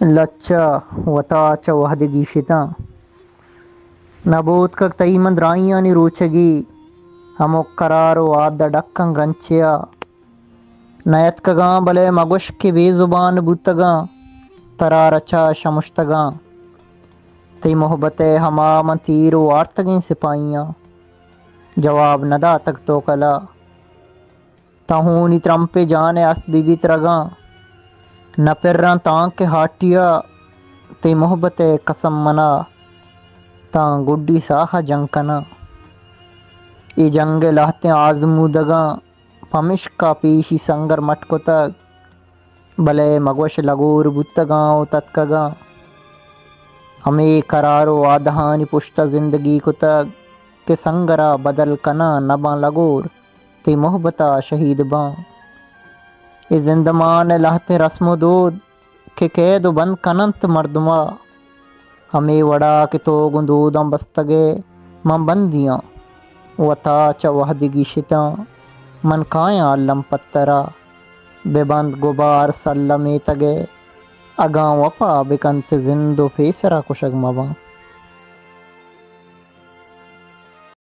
لچا وتا چ وحدگی شتا نبوت کا تیمند رائیاں نی روچگی ہمو قرار و آد ڈکن رنچیا نیت کگاں بلے مگوش کے بے زبان بوتگاں ترا رچا شمشتگاں تی محبت ہما من تیر و آرتگیں سپائیاں جواب ندا تک تو کلا تہونی ترمپے جانے اس بی ترگاں نہ پرراں تاں کے ہاٹیا تی محبت قسم منا تاں گڈی ساہ جنگ کنا ای جنگ لہتے آزمودگاں پمشکا پیشی سنگر مٹکو تک بلے مگوش لگور بتگاں و تتکگاں ہمیں قرار و آدھانی پشت زندگی کو تک کہ سنگرا بدل کنا نباں لگور تی محبتا شہید باں ای زندمان لہتے رسم و دود کہ قید و بند کننت مردما ہمیں وڑا کہ تو گندوداں بستگے من بندیاں وتا چ وحدگی شتاں من کایاں علم پترا بے بند گبار سلمی تگے اگاں وفا بکنت زند و پیسرا کشگ مواں